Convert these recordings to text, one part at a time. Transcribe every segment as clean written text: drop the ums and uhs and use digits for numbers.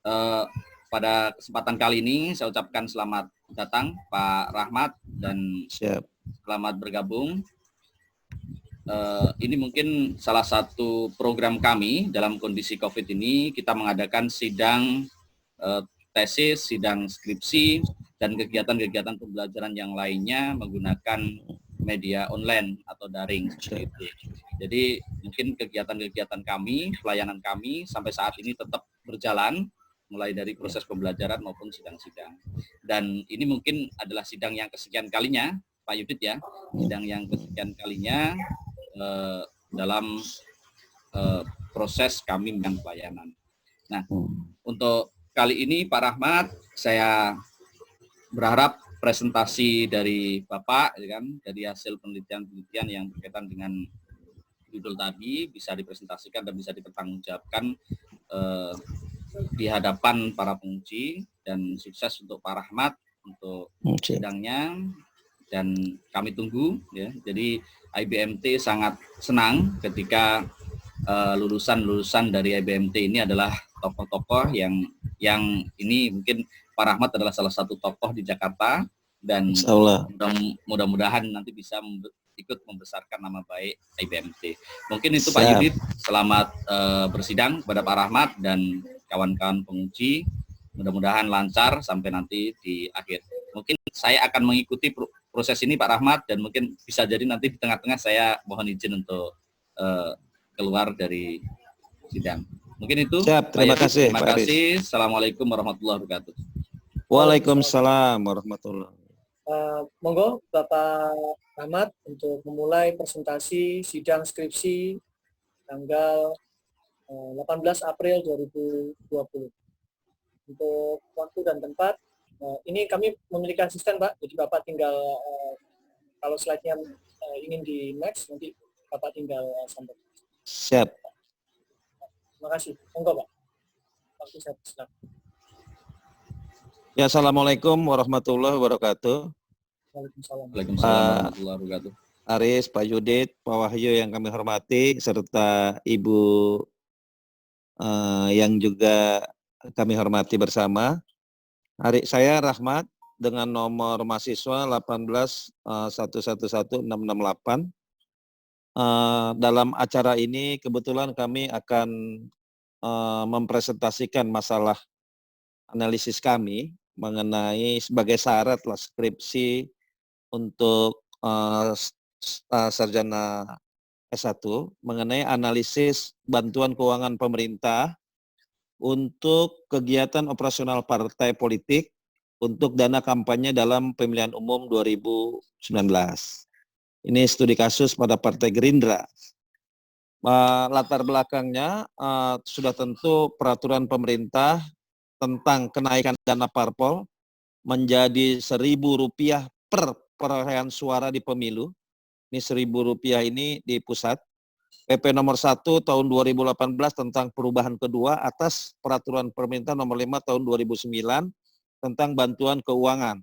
Eh, pada kesempatan kali ini saya ucapkan selamat datang Pak Rahmat dan selamat bergabung. Ini mungkin salah satu program kami dalam kondisi COVID ini, kita mengadakan sidang tesis, sidang skripsi, dan kegiatan-kegiatan pembelajaran yang lainnya menggunakan media online atau daring seperti itu. Jadi mungkin kegiatan-kegiatan kami, pelayanan kami sampai saat ini tetap berjalan, mulai dari proses pembelajaran maupun sidang-sidang. Dan ini mungkin adalah sidang yang kesekian kalinya, Pak Yudit ya, sidang yang kesekian kalinya dalam proses kami yang pelayanan. Nah, untuk kali ini Pak Rahmat, saya berharap presentasi dari Bapak, ya kan, dari hasil penelitian-penelitian yang berkaitan dengan judul tadi bisa dipresentasikan dan bisa dipertanggungjawabkan di hadapan para penguji, dan sukses untuk Pak Rahmat untuk sidangnya, dan kami tunggu ya. Jadi IBMT sangat senang ketika lulusan-lulusan dari IBMT ini adalah tokoh-tokoh yang ini mungkin Pak Rahmat adalah salah satu tokoh di Jakarta, dan mudah-mudahan nanti bisa ikut membesarkan nama baik IBMT. Mungkin itu Pak Yudit, selamat bersidang kepada Pak Rahmat dan kawan-kawan penguji, mudah-mudahan lancar sampai nanti di akhir. Mungkin saya akan mengikuti proses ini Pak Rahmat, dan mungkin bisa jadi nanti di tengah-tengah saya mohon izin untuk keluar dari sidang. Mungkin itu. Siap, terima kasih. Terima kasih. Assalamualaikum warahmatullahi wabarakatuh. Waalaikumsalam warahmatullahi wabarakatuh. Monggo Bapak Rahmat untuk memulai presentasi sidang skripsi tanggal 18 April 2020. Untuk waktu dan tempat, ini kami memiliki asisten Pak, jadi Bapak tinggal kalau slide-nya ingin di next, nanti Bapak tinggal sampaikan. Siap. Terima kasih. Monggo Pak. Waktu saya silakan. Ya, assalamualaikum warahmatullahi wabarakatuh. Waalaikumsalam. Warahmatullahi wabarakatuh. Aris, Pak Yudit, Pak Wahyu yang kami hormati, serta Ibu yang juga kami hormati bersama. Saya Rahmat dengan nomor mahasiswa 18.111.668. Dalam acara ini kebetulan kami akan mempresentasikan masalah analisis kami mengenai sebagai syarat skripsi untuk sarjana S1 mengenai analisis bantuan keuangan pemerintah untuk kegiatan operasional partai politik untuk dana kampanye dalam pemilihan umum 2019. Ini studi kasus pada Partai Gerindra. Latar belakangnya sudah tentu peraturan pemerintah tentang kenaikan dana parpol menjadi Rp1.000 per perolehan suara di pemilu. Ini Rp1.000 ini di pusat. PP nomor 1 tahun 2018 tentang perubahan kedua atas peraturan pemerintah nomor 5 tahun 2009 tentang bantuan keuangan.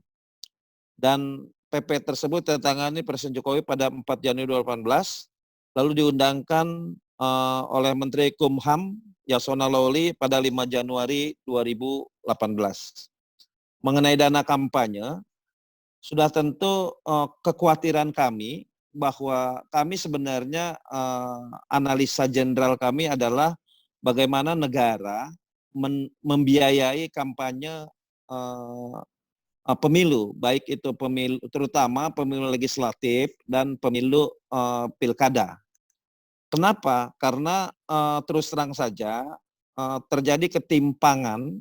Dan PP tersebut ditangani Presiden Jokowi pada 4 Januari 2018, lalu diundangkan oleh Menteri Kumham Yasona Lawli pada 5 Januari 2018. Mengenai dana kampanye, sudah tentu kekhawatiran kami bahwa kami sebenarnya analisa general kami adalah bagaimana negara membiayai kampanye pemilu, baik itu pemilu terutama pemilu legislatif dan pemilu pilkada. Kenapa? Karena terus terang saja terjadi ketimpangan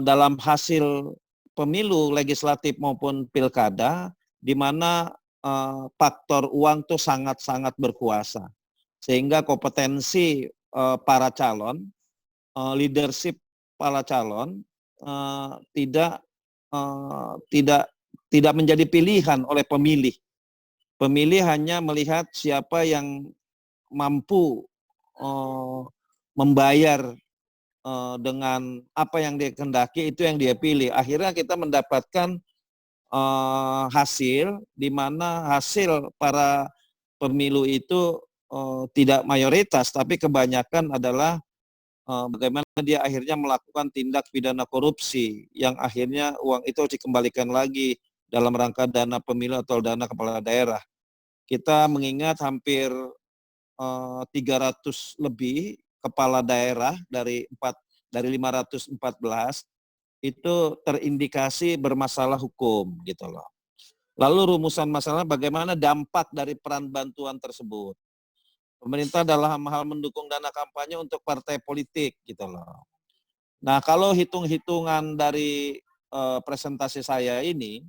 dalam hasil pemilu legislatif maupun pilkada, di mana faktor uang itu sangat-sangat berkuasa, sehingga kompetensi para calon, leadership para calon tidak menjadi pilihan oleh pemilih. Pemilih hanya melihat siapa yang mampu membayar dengan apa yang dia kehendaki, itu yang dia pilih. Akhirnya kita mendapatkan hasil di mana hasil para pemilu itu tidak mayoritas, tapi kebanyakan adalah bagaimana dia akhirnya melakukan tindak pidana korupsi yang akhirnya uang itu harus dikembalikan lagi dalam rangka dana pemilu atau dana kepala daerah. Kita mengingat hampir 300 lebih kepala daerah dari 514 itu terindikasi bermasalah hukum gitu loh. Lalu rumusan masalah bagaimana dampak dari peran bantuan tersebut. Pemerintah dalam hal mendukung dana kampanye untuk partai politik gitu loh. Nah, kalau hitung-hitungan dari presentasi saya ini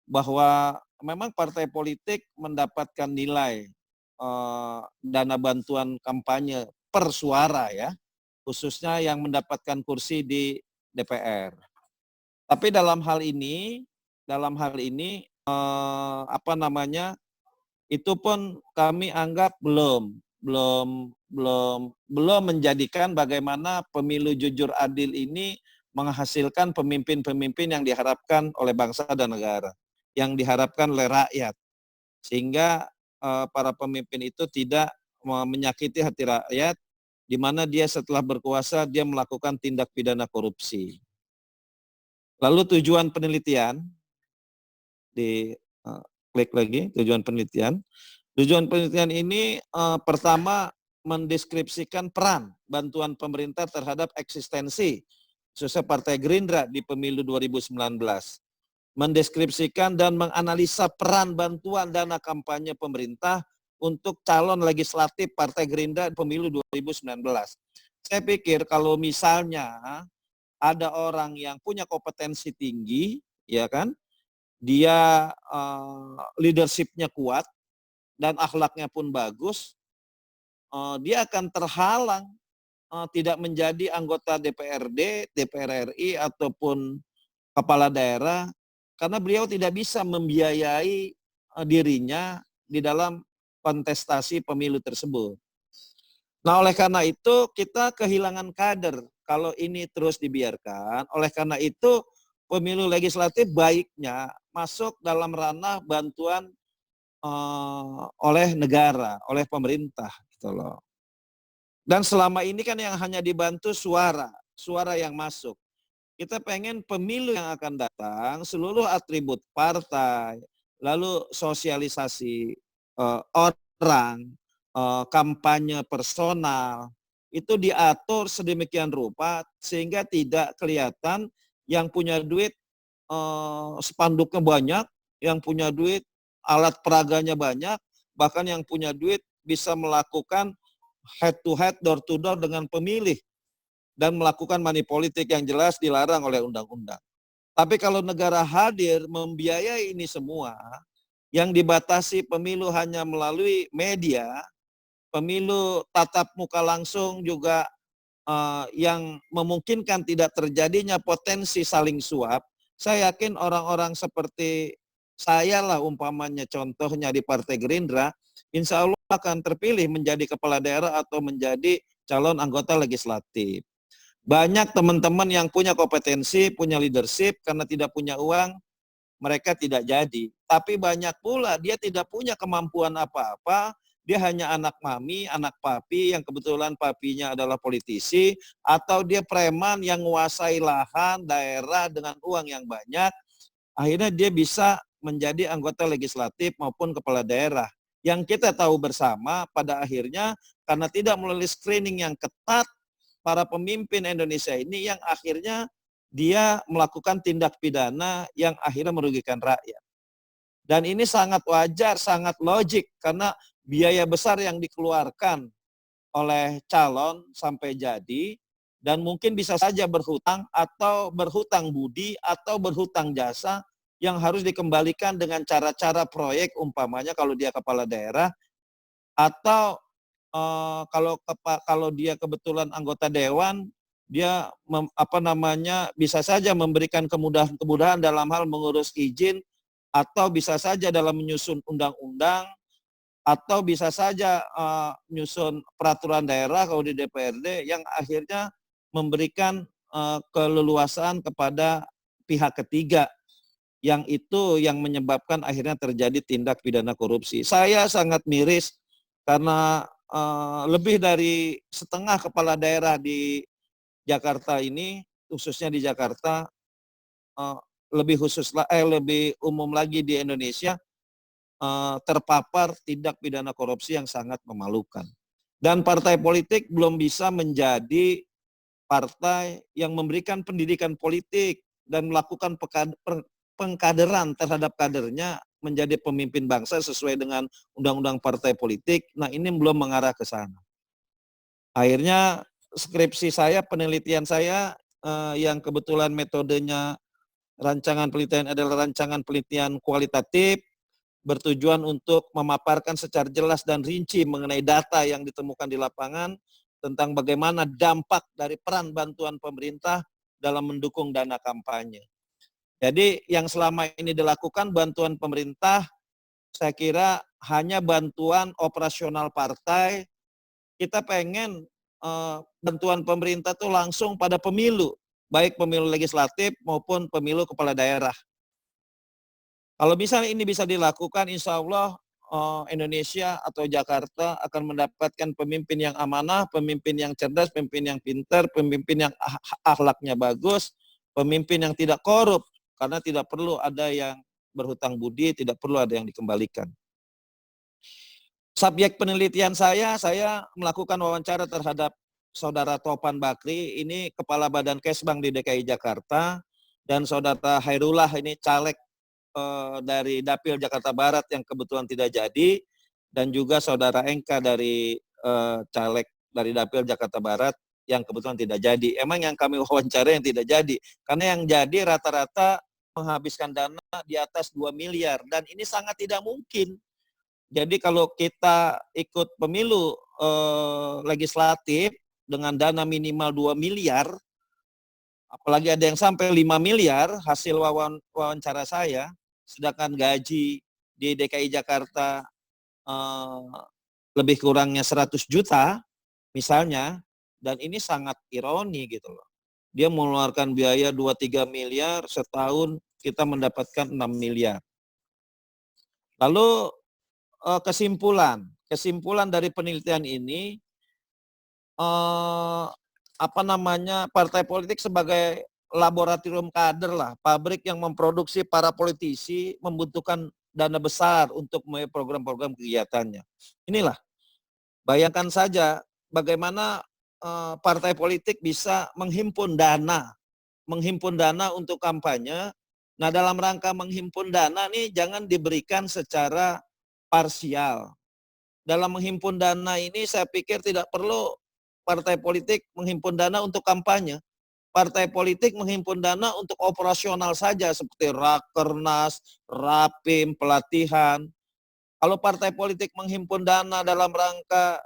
bahwa memang partai politik mendapatkan nilai dana bantuan kampanye per suara ya, khususnya yang mendapatkan kursi di DPR. Tapi dalam hal ini itu pun kami anggap belum menjadikan bagaimana pemilu jujur adil ini menghasilkan pemimpin-pemimpin yang diharapkan oleh bangsa dan negara, yang diharapkan oleh rakyat, sehingga para pemimpin itu tidak menyakiti hati rakyat, di mana dia setelah berkuasa dia melakukan tindak pidana korupsi. Lalu tujuan penelitian, klik lagi tujuan penelitian. Tujuan penelitian ini pertama mendeskripsikan peran bantuan pemerintah terhadap eksistensi khususnya Partai Gerindra di pemilu 2019. Mendeskripsikan dan menganalisa peran bantuan dana kampanye pemerintah untuk calon legislatif Partai Gerindra di pemilu 2019. Saya pikir kalau misalnya ada orang yang punya kompetensi tinggi, ya kan, dia leadership-nya kuat dan akhlaknya pun bagus, dia akan terhalang tidak menjadi anggota DPRD, DPR RI ataupun kepala daerah karena beliau tidak bisa membiayai dirinya di dalam kontestasi pemilu tersebut. Nah, oleh karena itu kita kehilangan kader kalau ini terus dibiarkan. Oleh karena itu pemilu legislatif baiknya masuk dalam ranah bantuan oleh negara, oleh pemerintah gitu loh. Dan selama ini kan yang hanya dibantu suara yang masuk. Kita pengen pemilu yang akan datang, seluruh atribut partai, lalu sosialisasi orang, kampanye personal, itu diatur sedemikian rupa sehingga tidak kelihatan yang punya duit spanduknya banyak, yang punya duit alat peraganya banyak, bahkan yang punya duit bisa melakukan head to head, door to door dengan pemilih dan melakukan money politik yang jelas dilarang oleh undang-undang. Tapi kalau negara hadir membiayai ini semua, yang dibatasi pemilu hanya melalui media, pemilu tatap muka langsung juga yang memungkinkan tidak terjadinya potensi saling suap, saya yakin orang-orang seperti saya lah umpamanya contohnya di Partai Gerindra, insya Allah akan terpilih menjadi kepala daerah atau menjadi calon anggota legislatif. Banyak teman-teman yang punya kompetensi, punya leadership, karena tidak punya uang, mereka tidak jadi. Tapi banyak pula dia tidak punya kemampuan apa-apa, dia hanya anak mami, anak papi, yang kebetulan papinya adalah politisi, atau dia preman yang menguasai lahan, daerah dengan uang yang banyak, akhirnya dia bisa menjadi anggota legislatif maupun kepala daerah. Yang kita tahu bersama pada akhirnya karena tidak melalui screening yang ketat, para pemimpin Indonesia ini yang akhirnya dia melakukan tindak pidana yang akhirnya merugikan rakyat. Dan ini sangat wajar, sangat logik karena biaya besar yang dikeluarkan oleh calon sampai jadi dan mungkin bisa saja berhutang atau berhutang budi atau berhutang jasa yang harus dikembalikan dengan cara-cara proyek umpamanya kalau dia kepala daerah atau kalau dia kebetulan anggota dewan dia bisa saja memberikan kemudahan dalam hal mengurus izin atau bisa saja dalam menyusun undang-undang atau bisa saja menyusun peraturan daerah kalau di DPRD yang akhirnya memberikan keleluasaan kepada pihak ketiga yang itu yang menyebabkan akhirnya terjadi tindak pidana korupsi. Saya sangat miris karena lebih dari setengah kepala daerah di Jakarta ini, khususnya di Jakarta, lebih lebih umum lagi di Indonesia, terpapar tindak pidana korupsi yang sangat memalukan. Dan partai politik belum bisa menjadi partai yang memberikan pendidikan politik dan melakukan pengkaderan terhadap kadernya menjadi pemimpin bangsa sesuai dengan undang-undang partai politik. Nah, ini belum mengarah ke sana. Akhirnya skripsi saya, penelitian saya yang kebetulan metodenya rancangan penelitian adalah rancangan penelitian kualitatif, bertujuan untuk memaparkan secara jelas dan rinci mengenai data yang ditemukan di lapangan tentang bagaimana dampak dari peran bantuan pemerintah dalam mendukung dana kampanye. Jadi yang selama ini dilakukan bantuan pemerintah, saya kira hanya bantuan operasional partai. Kita pengen bantuan pemerintah itu langsung pada pemilu, baik pemilu legislatif maupun pemilu kepala daerah. Kalau misalnya ini bisa dilakukan, insya Allah Indonesia atau Jakarta akan mendapatkan pemimpin yang amanah, pemimpin yang cerdas, pemimpin yang pintar, pemimpin yang akhlaknya bagus, pemimpin yang tidak korup, karena tidak perlu ada yang berhutang budi, tidak perlu ada yang dikembalikan. Subjek penelitian saya melakukan wawancara terhadap Saudara Topan Bakri, ini Kepala Badan Kesbang di DKI Jakarta, dan Saudara Hairullah, ini caleg dari Dapil Jakarta Barat yang kebetulan tidak jadi, dan juga Saudara Engka dari caleg dari Dapil Jakarta Barat yang kebetulan tidak jadi. Emang yang kami wawancara yang tidak jadi, karena yang jadi rata-rata menghabiskan dana di atas 2 miliar, dan ini sangat tidak mungkin. Jadi kalau kita ikut pemilu legislatif dengan dana minimal 2 miliar, apalagi ada yang sampai 5 miliar hasil wawancara saya, sedangkan gaji di DKI Jakarta lebih kurangnya 100 juta misalnya, dan ini sangat ironi gitu loh. Dia mengeluarkan biaya 2-3 miliar, setahun kita mendapatkan 6 miliar. Lalu kesimpulan dari penelitian ini, partai politik sebagai laboratorium kader lah, pabrik yang memproduksi para politisi, membutuhkan dana besar untuk program-program kegiatannya. Inilah, bayangkan saja bagaimana partai politik bisa menghimpun dana untuk kampanye. Nah, dalam rangka menghimpun dana nih jangan diberikan secara parsial. Dalam menghimpun dana ini saya pikir tidak perlu partai politik menghimpun dana untuk kampanye. Partai politik menghimpun dana untuk operasional saja seperti Rakernas, Rapim, pelatihan. Kalau partai politik menghimpun dana dalam rangka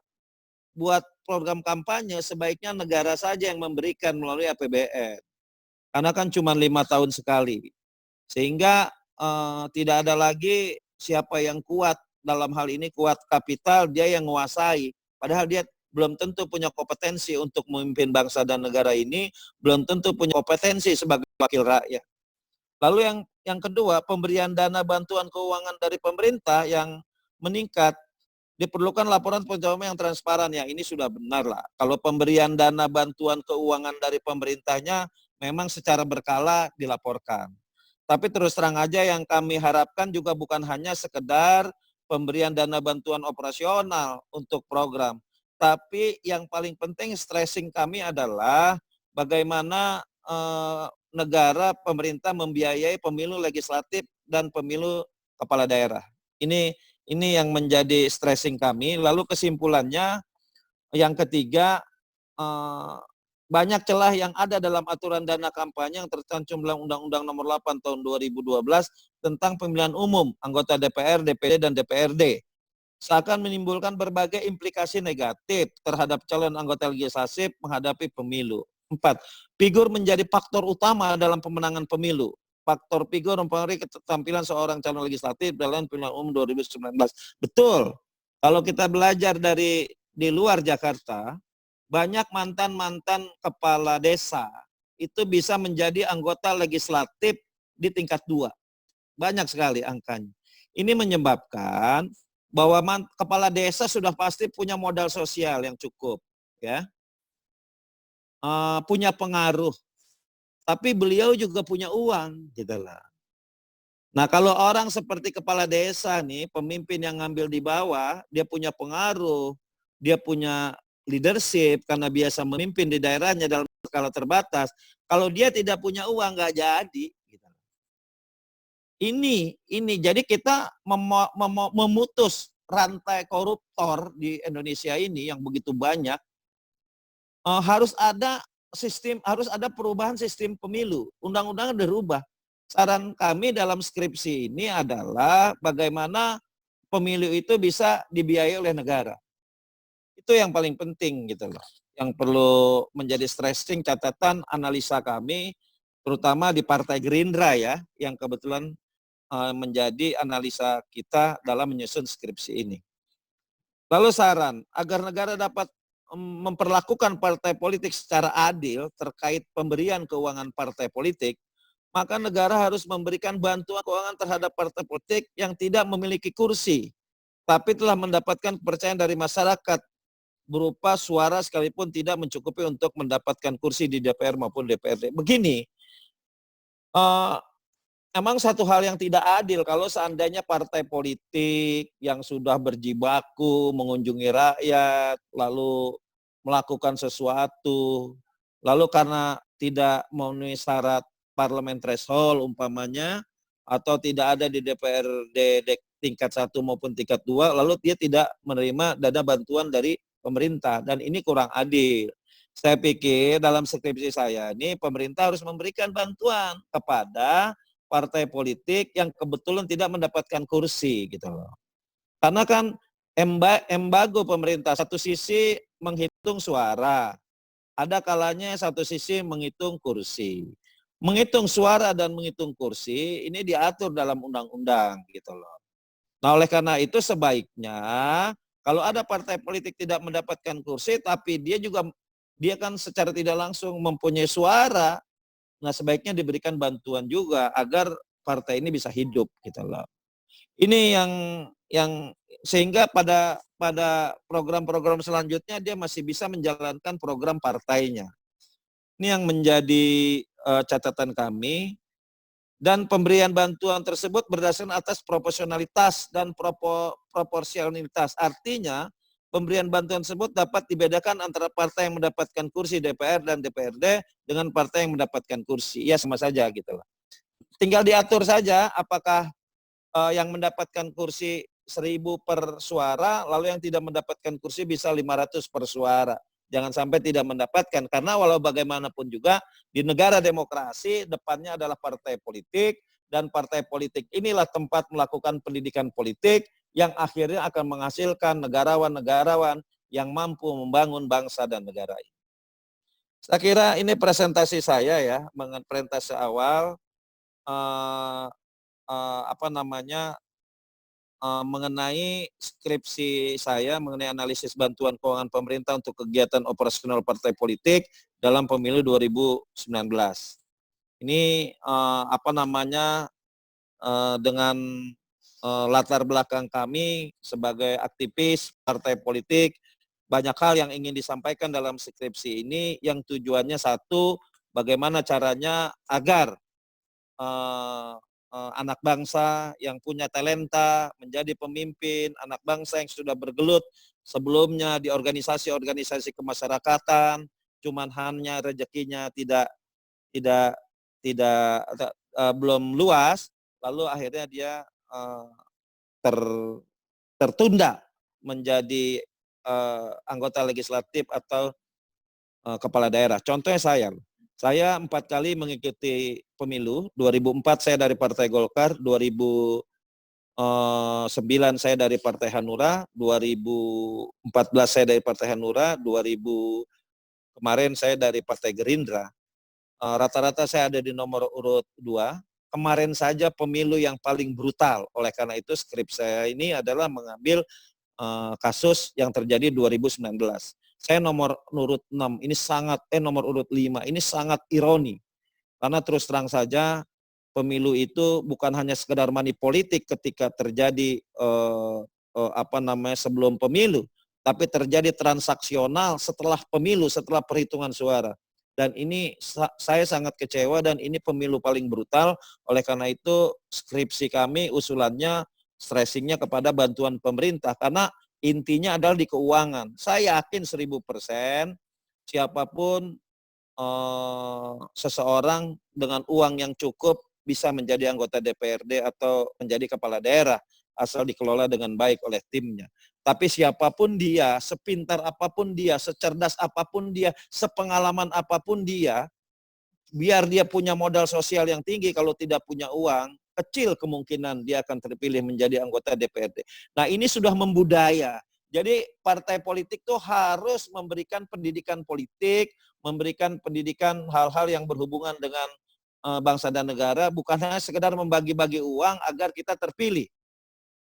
buat program kampanye, sebaiknya negara saja yang memberikan melalui APBN. Karena kan cuma 5 tahun sekali. Sehingga tidak ada lagi siapa yang kuat, dalam hal ini kuat kapital, dia yang menguasai. Padahal dia belum tentu punya kompetensi untuk memimpin bangsa dan negara ini, belum tentu punya kompetensi sebagai wakil rakyat. Lalu yang kedua, pemberian dana bantuan keuangan dari pemerintah yang meningkat, diperlukan laporan pencapaian yang transparan. Ya, ini sudah benar lah. Kalau pemberian dana bantuan keuangan dari pemerintahnya memang secara berkala dilaporkan. Tapi terus terang aja yang kami harapkan juga bukan hanya sekedar pemberian dana bantuan operasional untuk program. Tapi yang paling penting stressing kami adalah bagaimana negara, pemerintah membiayai pemilu legislatif dan pemilu kepala daerah. Ini yang menjadi stressing kami. Lalu kesimpulannya, yang ketiga, banyak celah yang ada dalam aturan dana kampanye yang tercantum dalam Undang-Undang Nomor 8 Tahun 2012 tentang pemilihan umum anggota DPR, DPD, dan DPRD. Seakan menimbulkan berbagai implikasi negatif terhadap calon anggota legislatif menghadapi pemilu. 4. Figur menjadi faktor utama dalam pemenangan pemilu. Faktor figur mempengaruhi keterampilan seorang calon legislatif dalam pemilihan umum 2019. Betul. Kalau kita belajar di luar Jakarta, banyak mantan-mantan kepala desa itu bisa menjadi anggota legislatif di tingkat 2. Banyak sekali angkanya. Ini menyebabkan bahwa kepala desa sudah pasti punya modal sosial yang cukup, ya. punya pengaruh, tapi beliau juga punya uang, gitu lah. Nah, kalau orang seperti kepala desa nih, pemimpin yang ngambil di bawah, dia punya pengaruh, dia punya leadership karena biasa memimpin di daerahnya dalam skala terbatas. Kalau dia tidak punya uang, nggak jadi. Gitu. Ini jadi kita memutus rantai koruptor di Indonesia ini yang begitu banyak. Harus ada perubahan sistem pemilu. Undang-undang dirubah. Saran kami dalam skripsi ini adalah bagaimana pemilu itu bisa dibiayai oleh negara. Itu yang paling penting gitu loh. Yang perlu menjadi stressing catatan analisa kami, terutama di Partai Gerindra ya, yang kebetulan menjadi analisa kita dalam menyusun skripsi ini. Lalu saran, agar negara dapat memperlakukan partai politik secara adil terkait pemberian keuangan partai politik, maka negara harus memberikan bantuan keuangan terhadap partai politik yang tidak memiliki kursi, tapi telah mendapatkan kepercayaan dari masyarakat berupa suara sekalipun tidak mencukupi untuk mendapatkan kursi di DPR maupun DPRD. Begini, emang satu hal yang tidak adil kalau seandainya partai politik yang sudah berjibaku mengunjungi rakyat, lalu melakukan sesuatu, lalu karena tidak memenuhi syarat parlemen threshold umpamanya, atau tidak ada di DPRD tingkat 1 maupun tingkat 2, lalu dia tidak menerima dana bantuan dari pemerintah, dan ini kurang adil. Saya pikir dalam skripsi saya ini pemerintah harus memberikan bantuan kepada partai politik yang kebetulan tidak mendapatkan kursi gitu loh. Karena kan embargo pemerintah satu sisi menghitung suara, ada kalanya satu sisi menghitung kursi. Menghitung suara dan menghitung kursi ini diatur dalam undang-undang gitu loh. Nah, oleh karena itu sebaiknya kalau ada partai politik tidak mendapatkan kursi tapi dia kan secara tidak langsung mempunyai suara, nah sebaiknya diberikan bantuan juga agar partai ini bisa hidup gitu loh. Ini yang sehingga pada program-program selanjutnya dia masih bisa menjalankan program partainya. Ini yang menjadi catatan kami, dan pemberian bantuan tersebut berdasarkan atas proporsionalitas dan proporsionalitas. Artinya pemberian bantuan tersebut dapat dibedakan antara partai yang mendapatkan kursi DPR dan DPRD dengan partai yang mendapatkan kursi. Ya sama saja gitu loh. Tinggal diatur saja apakah yang mendapatkan kursi 1.000 per suara, lalu yang tidak mendapatkan kursi bisa 500 per suara. Jangan sampai tidak mendapatkan, karena walau bagaimanapun juga di negara demokrasi depannya adalah partai politik, dan partai politik inilah tempat melakukan pendidikan politik yang akhirnya akan menghasilkan negarawan-negarawan yang mampu membangun bangsa dan negara ini. Saya kira ini presentasi saya ya, presentasi awal mengenai skripsi saya mengenai analisis bantuan keuangan pemerintah untuk kegiatan operasional partai politik dalam pemilu 2019. Ini dengan latar belakang kami sebagai aktivis partai politik, banyak hal yang ingin disampaikan dalam skripsi ini yang tujuannya satu, bagaimana caranya agar anak bangsa yang punya talenta menjadi pemimpin, anak bangsa yang sudah bergelut sebelumnya di organisasi-organisasi kemasyarakatan, cuman hanya rezekinya belum luas, lalu akhirnya dia tertunda menjadi anggota legislatif atau kepala daerah. Contohnya saya 4 kali mengikuti pemilu. 2004 saya dari Partai Golkar, 2009 saya dari Partai Hanura, 2014 saya dari Partai Hanura, 2000 kemarin saya dari Partai Gerindra. Rata-rata saya ada di nomor urut 2. Kemarin saja pemilu yang paling brutal. Oleh karena itu skrip saya ini adalah mengambil kasus yang terjadi 2019. Saya nomor urut 6, ini nomor urut 5, ini sangat ironi. Karena terus terang saja pemilu itu bukan hanya sekedar money politik ketika terjadi sebelum pemilu, tapi terjadi transaksional setelah pemilu, setelah perhitungan suara. Dan ini saya sangat kecewa dan ini pemilu paling brutal. Oleh karena itu skripsi kami usulannya stressingnya kepada bantuan pemerintah karena intinya adalah di keuangan. Saya yakin 1000% siapapun seseorang dengan uang yang cukup bisa menjadi anggota DPRD atau menjadi kepala daerah asal dikelola dengan baik oleh timnya. Tapi siapapun dia, sepintar apapun dia, secerdas apapun dia, sepengalaman apapun dia, biar dia punya modal sosial yang tinggi, kalau tidak punya uang, kecil kemungkinan dia akan terpilih menjadi anggota DPRD. Nah, ini sudah membudaya. Jadi partai politik tuh harus memberikan pendidikan politik, memberikan pendidikan hal-hal yang berhubungan dengan bangsa dan negara, bukan hanya sekedar membagi-bagi uang agar kita terpilih.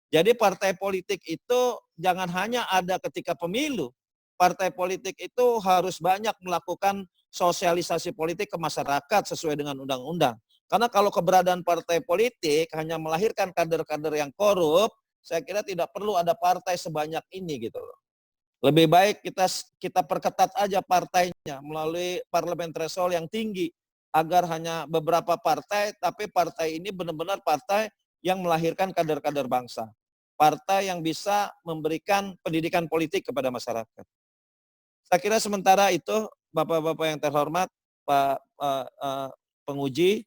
Jadi partai politik itu jangan hanya ada ketika pemilu. Partai politik itu harus banyak melakukan sosialisasi politik ke masyarakat sesuai dengan undang-undang. Karena kalau keberadaan partai politik hanya melahirkan kader-kader yang korup, saya kira tidak perlu ada partai sebanyak ini gitu loh. Lebih baik kita perketat aja partainya melalui parlemen threshold yang tinggi agar hanya beberapa partai, tapi partai ini benar-benar partai yang melahirkan kader-kader bangsa. Partai yang bisa memberikan pendidikan politik kepada masyarakat. Saya kira sementara itu, Bapak-Bapak yang terhormat, Pak penguji,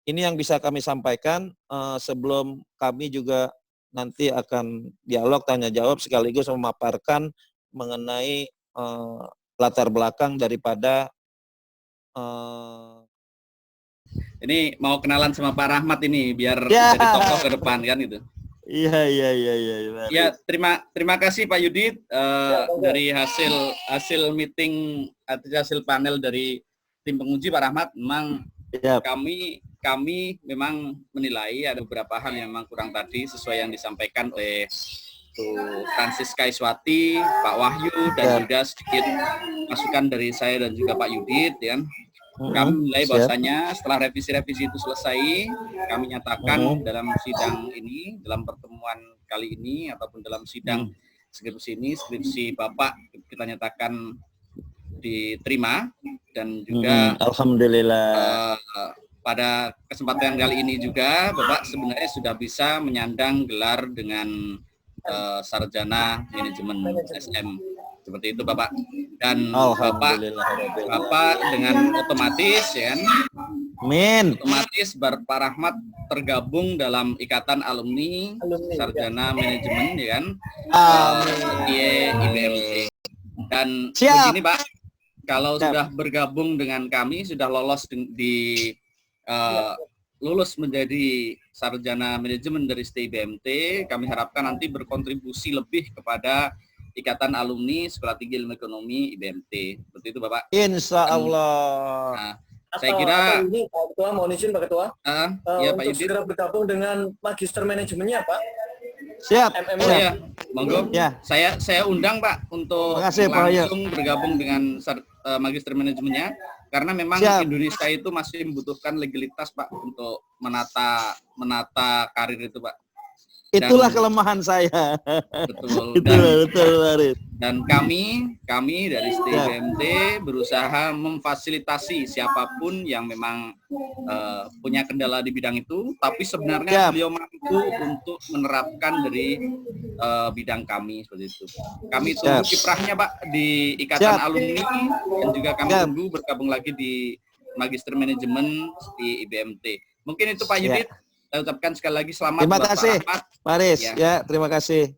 ini yang bisa kami sampaikan sebelum kami juga nanti akan dialog tanya jawab sekaligus memaparkan mengenai latar belakang daripada ini mau kenalan sama Pak Rahmat ini biar jadi tokoh ke depan kan itu. Iya. Ya, terima kasih Pak Yudit dari hasil meeting atau hasil panel dari tim penguji Pak Rahmat. Memang kami memang menilai ada beberapa hal yang memang kurang tadi sesuai yang disampaikan oleh Francisca Iswati, Pak Wahyu dan juga sedikit masukan dari saya dan juga Pak Yudit ya. Kami menilai bahwasanya setelah revisi-revisi itu selesai, kami nyatakan dalam sidang ini, dalam pertemuan kali ini ataupun dalam sidang skripsi ini, skripsi Bapak kita nyatakan diterima dan juga alhamdulillah pada kesempatan kali ini juga Bapak sebenarnya sudah bisa menyandang gelar dengan sarjana manajemen SM. Seperti itu Bapak. Dan Bapak dengan otomatis ya otomatis Pak Rahmat tergabung dalam ikatan alumni sarjana manajemen ya kan IBMT. Dan begini Pak, kalau sudah bergabung dengan kami, sudah lolos lulus menjadi sarjana manajemen dari STIBMT, kami harapkan nanti berkontribusi lebih kepada Ikatan Alumni Sekolah Tinggi Ilmu Ekonomi IBMT. Seperti itu Bapak. Insya Allah. Nah, saya kira ini Pak Ketua, mohon izin Pak Ketua ya, Pak untuk Yudit segera bergabung dengan magister manajemennya Pak. Siap. Ya, monggo. Ya. Saya undang Pak untuk langsung bergabung dengan magister manajemennya karena memang Indonesia itu masih membutuhkan legalitas Pak untuk menata karir itu Pak. Itulah kelemahan saya. Betul. Dan kami dari STIBMT berusaha memfasilitasi siapapun yang memang punya kendala di bidang itu, tapi sebenarnya beliau mampu untuk menerapkan dari bidang kami seperti itu. Kami tunggu kiprahnya Pak di Ikatan Alumni dan juga kami tunggu bergabung lagi di Magister Manajemen di IBMT. Mungkin itu Pak Yudit. Saya ucapkan sekali lagi selamat. Terima kasih, Pak Aris. Ya, terima kasih.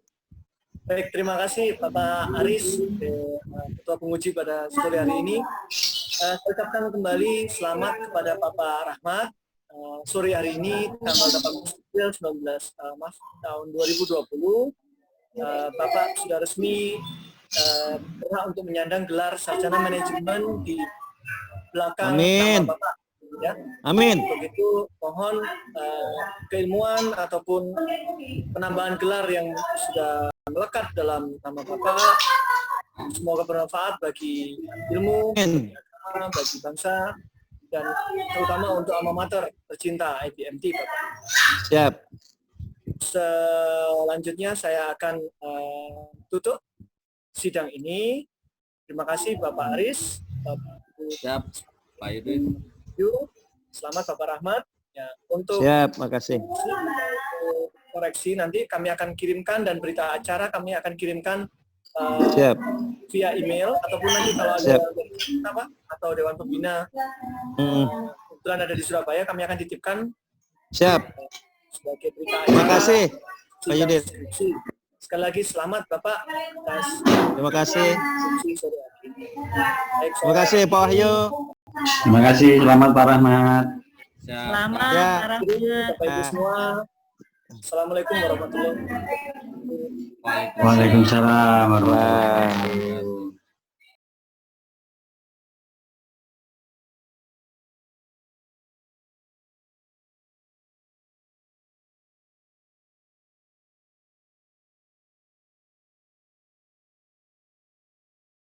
Baik, terima kasih Bapak Aris, Ketua Penguji pada sore hari ini. Saya ucapkan kembali selamat kepada Bapak Rahmat. Sore hari ini, tanggal 18 April 19 tahun 2020, Bapak sudah resmi berhak untuk menyandang gelar sarjana manajemen di belakang nama Bapak. Ya. Amin. Untuk itu mohon keilmuan ataupun penambahan gelar yang sudah melekat dalam nama Bapak semoga bermanfaat bagi ilmu, bagi bangsa, dan terutama untuk alma mater tercinta IBMT Bapak. Siap. Selanjutnya saya akan tutup sidang ini. Terima kasih Bapak Aris, Bapak Pak Yudin. Selamat Bapak Rahmat. Ya, untuk Siap, makasih. koreksi nanti kami akan kirimkan, dan berita acara kami akan kirimkan Siap. via email, ataupun nanti kalau ada apa atau Dewan Pembina kebetulan ada di Surabaya, kami akan titipkan Siap. sebagai berita acara. Terima kasih, Pak Yudin. Sekali lagi selamat Bapak atas Terima kasih. Baik, Terima kasih, Pak Wahyu. Terima kasih, selamat Pak Rahmat. Selamat Ya. Rahmat. Bapak Ibu semua. Assalamualaikum warahmatullahi wabarakatuh. Waalaikumsalam warahmatullahi Wah. wabarakatuh.